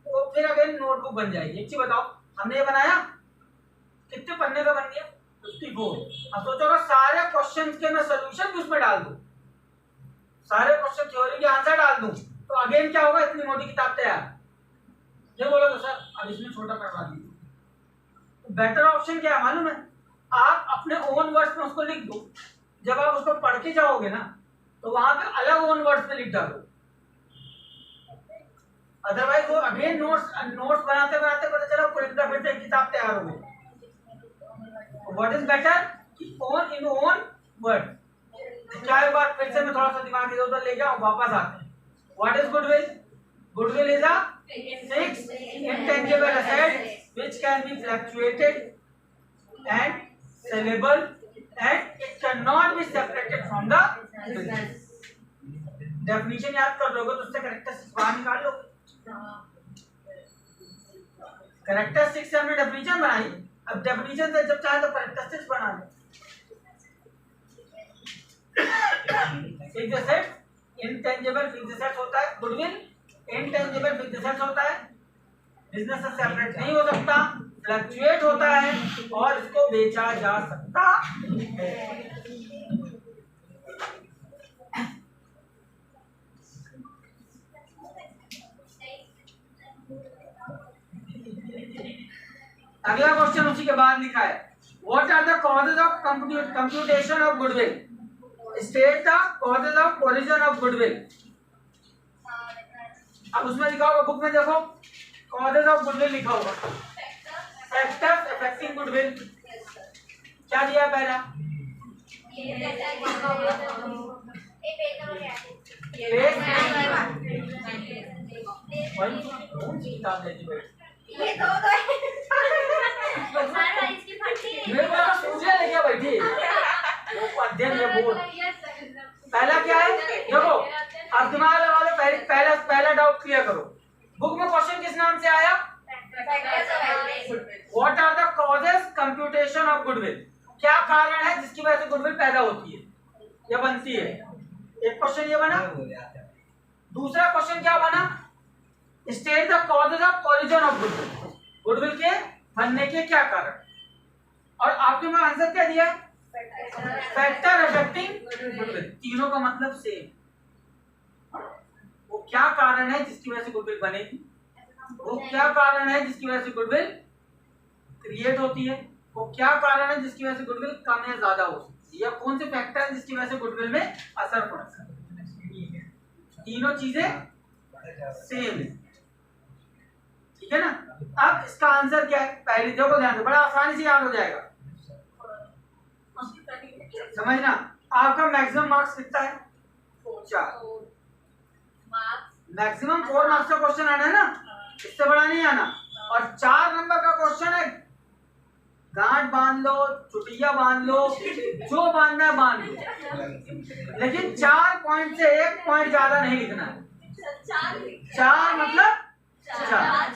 तो फिर अगेन नोटबुक बन जाएगी। एक चीज बताओ, हमने ये बनाया कितने पन्ने का बन गया? 54। अब सोचो सारे क्वेश्चंस के मैं सॉल्यूशन भी उसमें डाल दूं, सारे क्वेश्चन थ्योरी के आंसर डाल दूं, तो अगेन क्या होगा? इतनी मोटी किताब तैयार। ये बोलो तो सर अब इसमें छोटा करवा दीजिए, तो बेटर ऑप्शन क्या है मालूम है? आप अपने ओन वर्ड्स में उसको लिख दो, जब आप उसको पढ़ के जाओगे ना तो वहां पे अलग ओन वर्ड्स में लिख डालो। अदरवाइज वो अगेन नोट्स बनाते बनाते पता चला फिर से किताब तैयार हो गई। व्हाट इज बेटर कि ओन इन ओन वर्ड। क्या एक बार फिर से मैं थोड़ा सा दिमाग इधर उधर ले जाऊं, वापस आते हैं। What is goodwill? Goodwill is a fixed intangible asset which can be fluctuated and saleable and it can not be separated from the business. Definition याद कर लोगे तो उससे कैरेक्टरिस्टिक्स बाहर निकाल लो। कैरेक्टरिस्टिक्स से हमने डेफिनेशन बनाई, अब डेफिनेशन से जब चाहे तो कैरेक्टरिस्टिक्स बना लो। Fixed asset intangible fixed asset होता है, गुडविल इंटेंजिबल फिक्स्ड एसेट होता है, बिजनेस से सेपरेट नहीं हो सकता, फ्लक्चुएट होता है और इसको बेचा जा सकता है। अगला क्वेश्चन उसी के बाद लिखा है, what are the causes of computation of goodwill, state the causes of origin of goodwill. अब उसमें लिखा होगा, बुक में देखो, कॉजेज ऑफ गुडविल लिखा होगा, फैक्टर्स अफेक्टिंग गुडविल। क्या दिया है पहला? ये दो मेरे को सूझे लेके बैठी वो अध्ययन ये बोल। पहला क्या है देखो, अब दिमाग लगा लो, पहला डाउट क्लियर करो। बुक में क्वेश्चन किस नाम से आया? What are the causes computation of goodwill, क्या कारण है जिसकी वजह से गुडविल पैदा होती है या बनती है। एक क्वेश्चन ये बना। दूसरा क्वेश्चन क्या बना? State the causes of origin of goodwill, goodwill के बनने के क्या कारण। और आपके में आंसर क्या दिया? Factor affecting goodwill. तीनों का मतलब सेम। वो क्या कारण है जिसकी वजह से गुडविल बनेगी, वो क्या कारण है जिसकी वजह से गुडविल क्रिएट होती है, वो क्या कारण है जिसकी वजह से गुडविल कम या ज्यादा हो सकती है, या कौन से फैक्टर है जिसकी वजह से गुडविल में असर पड़ सकता है। तीनों चीजें सेम है, ठीक है ना। अब इसका आंसर क्या है? पहले देखो ध्यान से, बड़ा आसानी से याद हो जाएगा, समझना। आपका मैक्सिमम मार्क्स कितना है? 4। मैक्सिमम 4 मार्क्स का क्वेश्चन आना है ना, इससे बड़ा नहीं आना। और 4 नंबर का क्वेश्चन है, गांठ बांध लो, चुटिया बांध लो, जो बांधना है बांध लो, लेकिन 4 पॉइंट से 1 पॉइंट ज्यादा नहीं लिखना है। 4 मतलब 4।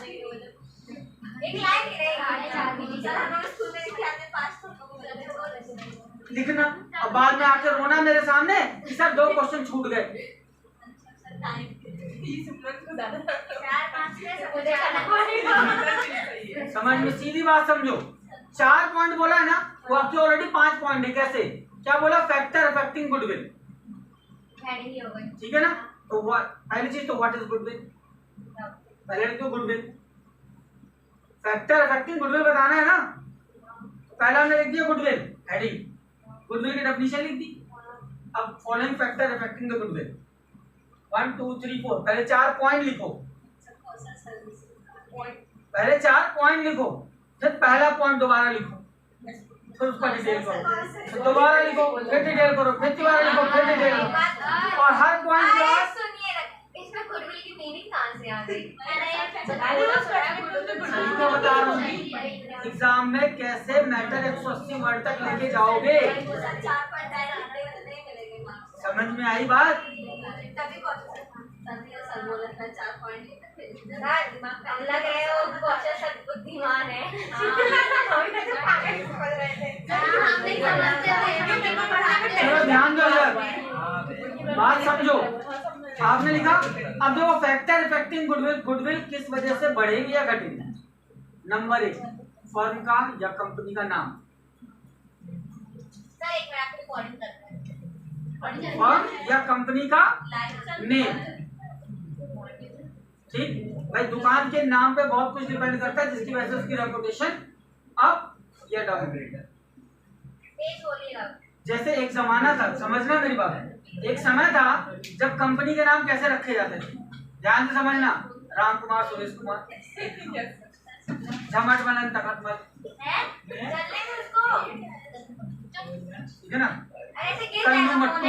लिखना, और बाद में आके रोना मेरे सामने कि सर 2 क्वेश्चन छूट गए। समझ में, सीधी बात समझो। 4 पॉइंट बोला है ना, वो आपके ऑलरेडी 5 पॉइंट है। कैसे? क्या बोला? फैक्टर अफेक्टिंग गुडविल, ठीक है ना। तो पहली चीज तो व्हाट इज गुडविल, पहले लिखो गुडविल। फैक्टर अफेक्टिंग गुडविल बताना है ना, तो पहला हमने लिख दिया गुडविल, हेडिंग, गुडविल की डेफिनेशन लिख दी। अब following factor affecting the goodwill 1 2 3 4, पहले 4 पॉइंट लिखो, पहले 4 पॉइंट लिखो, फिर पहला पॉइंट दोबारा लिखो, फिर उसका डिटेल करो, फिर दोबारा लिखो, फिर डिटेल करो, फिर दोबारा लिखो, फिर डिटेल करो, और हर पॉइंट के बाद इसमें गुडविल की मीनिंग कहां से आ गई? मैं बता रहा हूँ एग्जाम में कैसे मैटर 180 वर्ड तक लेके जाओगे। समझ में आई बात? बुद्धिमान है। चलो ध्यान दो यार, बात समझो। आपने लिखा, अब देखो फैक्टर अफेक्टिंग गुडविल, गुडविल किस वजह से बढ़ेगी या घटेगी। नंबर 1, फर्म का या कंपनी का नाम। फर्म या कंपनी का नेम, ठीक। भाई दुकान के नाम पे बहुत कुछ डिपेंड करता है, जिसकी वजह से उसकी रेपुटेशन अप या डाउन। जैसे एक जमाना था, समझना मेरी बात, एक समय था जब कंपनी के नाम कैसे रखे जाते थे। ध्यान से समझना, राम कुमार, सुरेश कुमार, झमट बनन तखत मत, ठीक है ना। कल्लू मट्टू,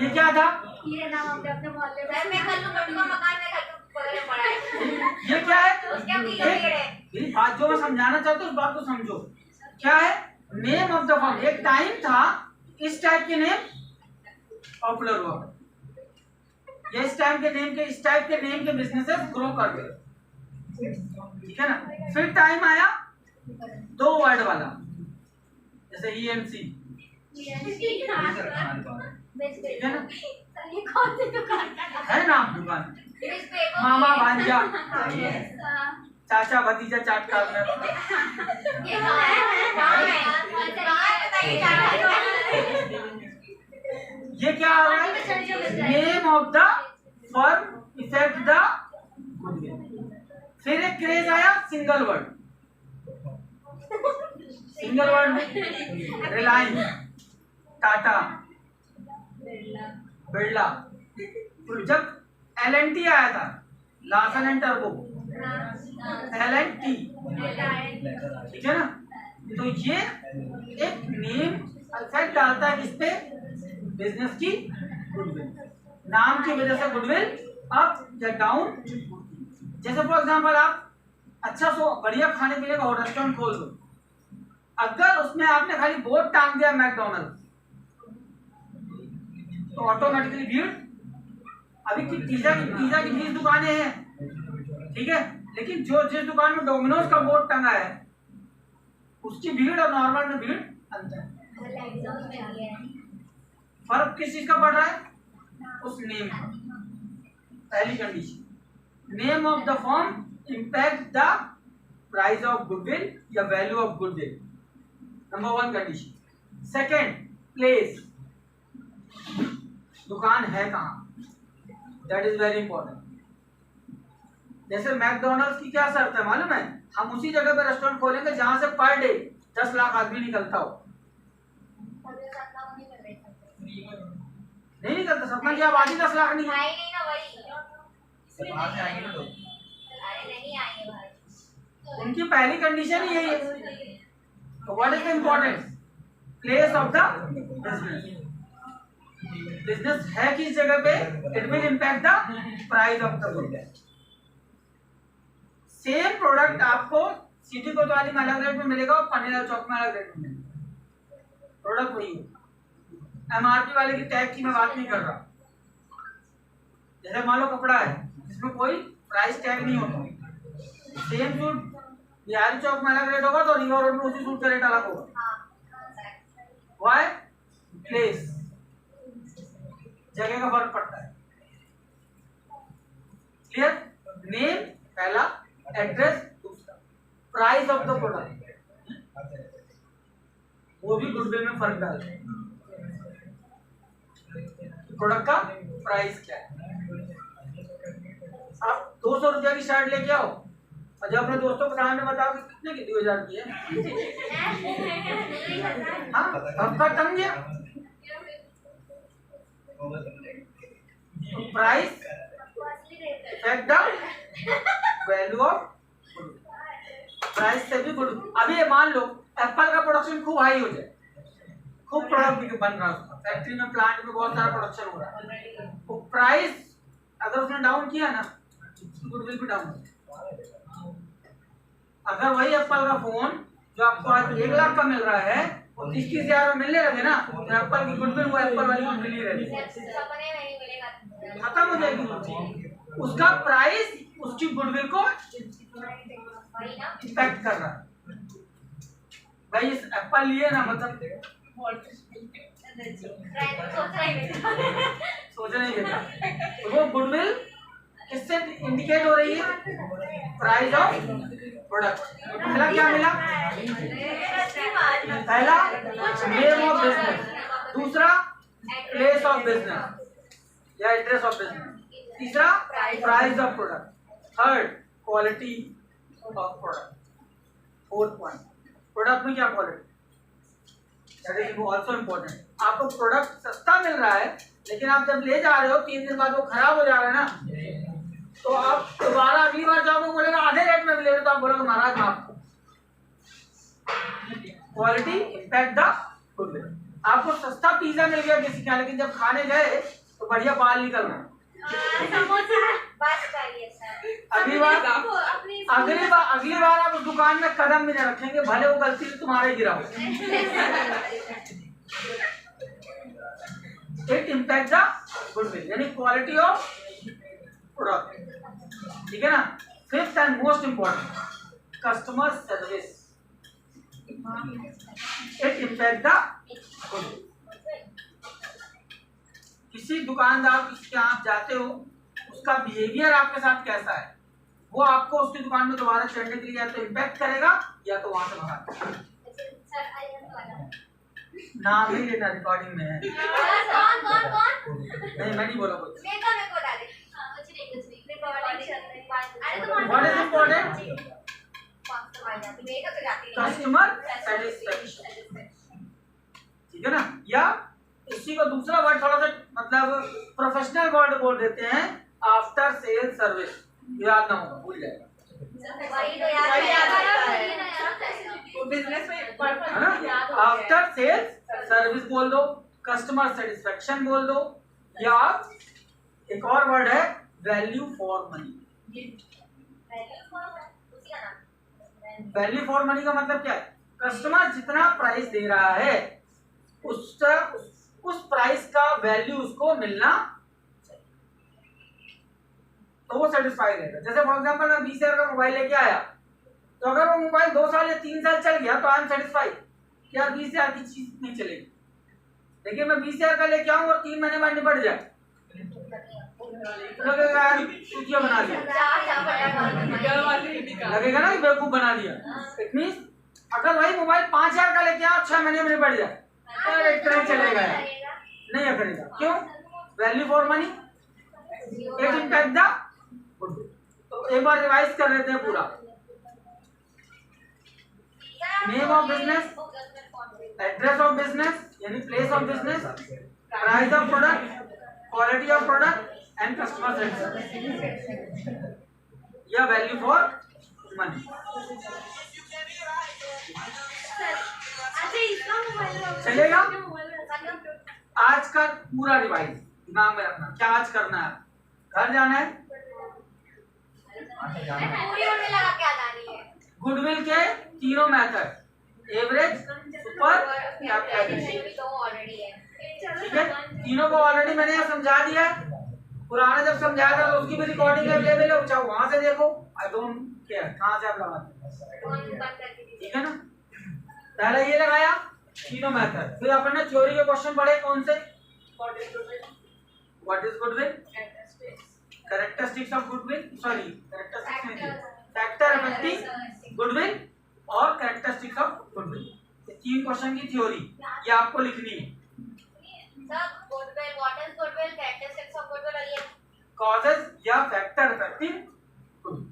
ये क्या था? ये नाम अपने अपने मोहल्ले में कल्लू मट्टू का मकान में बगल में पड़ा है। ये क्या है? मेरी बात जो मैं समझाना चाहता हूँ उस बात को समझो। क्या है? Name of the firm. एक टाइम था इस टाइप के नेम पॉपुलर हुआ, ये इस टाइप के नेम के बिजनेसेस ग्रो कर गए, ठीक है ना। फिर टाइम आया 2 वर्ड वाला, जैसे EMC, ठीक है ना। ये कौन सी दुकान है ना दुकान, मामा भांजा, चाचा भतीजा चाट कार्नर। ये ये क्या आ रहा है? Name of the firm effect the goodwill. फिर एक क्रेज आया सिंगल वर्ड में रिलायंस, टाटा, बिरला। तो जब LNT आया था, लार्सन एंड टर्बो, LNT, ठीक है ना। तो ये एक नेम इफेक्ट डालता है किस पे, बिजनेस की गुडविल, नाम की वजह से गुडविल अप या डाउन। जैसे फॉर एग्जांपल आप अच्छा बढ़िया खाने पीने का रेस्टोरेंट खोल दो, अगर उसमें आपने खाली बोर्ड टांग दिया मैकडॉनल्ड्स, तो ऑटोमेटिकली भीड़, अभी पिज्जा की 20 दुकानें हैं, ठीक है, लेकिन जिस दुकान में डोमिनोज का बोर्ड टंगा है उसकी भीड़ और नॉर्मल में भीड़ अंतर है। फर्क किस चीज का पड़ रहा है, उस नेम का। पहली condition, name of the firm impact the price of goodwill या value of goodwill, number 1 condition. Second, place, दुकान है कहाँ, दैट इज वेरी इंपॉर्टेंट। जैसे मैकडॉनल्ड्स की क्या शर्त है मालूम है, हम उसी जगह पे रेस्टोरेंट खोलेंगे जहां से पर डे 10 लाख आदमी निकलता हो। नहीं निकलता, सपना की आबादी 10 लाख नहीं है, उनकी पहली कंडीशन ही यही है। तो what is the importance, place of the business, business है किस जगह पे, it will impact the price of the good. Same product आपको सिटी कोतवाली में अलग रेट में मिलेगा और पन्नीलाल चौक में अलग रेट में मिलेगा, प्रोडक्ट वही हो। MRP वाले की टैग की मैं बात नहीं कर रहा। जैसे मान लो कपड़ा है जिसमें कोई प्राइस टैग नहीं होता, सेम सूट बिहारी चौक में अलग रेट होगा तो रिवर रोड में उसी सूट का रेट अलग होगा। व्हाई, प्लेस, जगह का फर्क पड़ता है। क्लियर, नेम पहला, एड्रेस दूसरा, प्राइस ऑफ द प्रोडक्ट वो भी गुडविल में फर्क डालते हैं। प्रोडक्ट का प्राइस क्या है, आप 200 रुपया की शर्ट लेके आओ और जब अपने दोस्तों के सामने बताओ कि कितने की 2000 की है, हाँ आपका टंग गया। Price effect the value of price से भी गुड। अभी ये मान लो एप्पल का प्रोडक्शन खूब हाई हो जाए, खूब प्रोडक्ट बन रहा है उसका, फैक्ट्री में प्लांट में बहुत सारा प्रोडक्शन हो रहा है, तो प्राइस अगर उसने डाउन किया ना गुडविल भी डाउन हो। अगर वही एप्पल का फोन जो आपको आज 1 लाख का मिल रहा है वो 30,000 में मिलने लगे ना, तो एप्पल की गुडविल वो एप्पल वाली गुडविल ही रहेगी, खत्म हो जाएगी। उसका प्राइस उसकी गुडविल को इफेक्ट कर रहा है। भाई इस एप्पल लिए ना, मतलब सोचना ही देता, तो वो गुडविल किससे इंडिकेट हो रही है, प्राइस ऑफ प्रोडक्ट। पहला क्या मिला, पहला नेम ऑफ बिजनेस, दूसरा प्लेस ऑफ बिजनेस या एड्रेस ऑफ बिजनेस, तीसरा price of product, third quality of product, fourth point product में क्या quality, that is also important. आपको प्रोडक्ट सस्ता मिल रहा है लेकिन आप जब ले जा रहे हो 3 दिन बाद वो खराब हो जा रहा है ना, तो आप दोबारा अगली बार जाओगे बोलेगा आधे रेट में मिलेगा, तो आप बोलोगे महाराज आपको क्वालिटी इम्पैक्ट द गुडविल। आपको सस्ता पिज्जा मिल गया किसी का, लेकिन जब खाने गए तो बढ़िया बाल निकल रहा है। अगली बार आप उस दुकान में कदम भी नहीं रखेंगे, भले वो गलती से तुम्हारे गिरा हो। इट इम्पैक्ट द गुडविल यानी क्वालिटी ऑफ प्रोडक्ट, ठीक है ना। Fifth and most important, customer service, it impact the goodwill. किसी दुकानदार के यहाँ आप जाते हो, उसका बिहेवियर आपके साथ कैसा है, वो आपको उसकी दुकान में दोबारा चढ़ने के लिए या तो इम्पैक्ट करेगा या तो वहां से भगा। नाम ही लेना रिकॉर्डिंग में है। नहीं मैं नहीं बोला कुछ। What is important? Customer satisfaction, ठीक है ना। या इसी को दूसरा वर्ड थोड़ा सा मतलब प्रोफेशनल वर्ड बोल देते हैं, आफ्टर सेल सर्विस। याद ना होगा, भूल जाएगा, बिजनेस में है ना। आफ्टर सेल सर्विस बोल दो, कस्टमर सेटिस्फेक्शन बोल दो, या एक और वर्ड है value for money. Value for money का मतलब क्या है? कस्टमर जितना प्राइस दे रहा है उस प्राइस का वैल्यू उसको मिलना चाहिए, तो वो सेटिस्फाइड रहेगा। जैसे फॉर एग्जांपल मैं 20,000 का मोबाइल लेके आया, तो अगर वो मोबाइल 2 साल या 3 साल चल गया तो आई एम सेटिस्फाइड, यार 20,000 की चीज नहीं चलेगी। लेकिन मैं 20,000 का लेके आऊं और 3 महीने बाद निपट जाए, लगेगा यार चूतिया बना दिया, लगेगा ना कि बेवकूफ बना दिया। इट मींस अगर वही मोबाइल 5,000 का लेके आओ 6 महीने में निपट जाए, ट्रेंड चलेगा यार, नहीं करेगा। क्यों? Value for money, it impact the goodwill. तो एक बार रिवाइज कर लेते हैं पूरा। Name of business, address of business यानी place of business, price of product, quality of product and customer satisfaction, या वैल्यू फॉर मनी। चलेगा? आज का पूरा रिवाइज दिमाग में रखना, क्या आज करना है? घर जाना है, गुडविल के तीनों मेथड, एवरेज, सुपर, ठीक है। तीनों को ऑलरेडी मैंने यहाँ समझा दिया है। पुराना जब समझाया था तो उसकी भी रिकॉर्डिंग अवेलेबल है, चाहे वहां से देखो, आई डोंट केयर कहां से आप लगाते, ठीक है ना। पहले ये लगाया तीनों मेथड, फिर अपन ने थ्योरी के क्वेश्चन पढ़े कौन से? What is goodwill, characteristics of goodwill, sorry characteristics नहीं, फैक्टर अफेक्टिंग गुडविल और कैरेक्टरिस्टिक्स ऑफ गुडविल। ये 3 क्वेश्चन की थ्योरी ये आपको लिखनी है। कॉजेज या फैक्टर अफेक्टिंग गुडविल।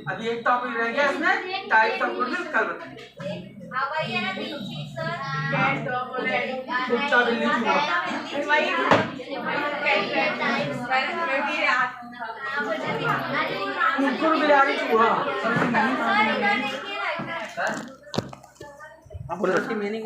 अभी एक टॉपिक रह गया इसमें, टाइप्स ऑफ गुडविल, कल बताएंगे। कुत्ता बिल्ली कुकुर बिलाड़ी चूहा, मीनिंग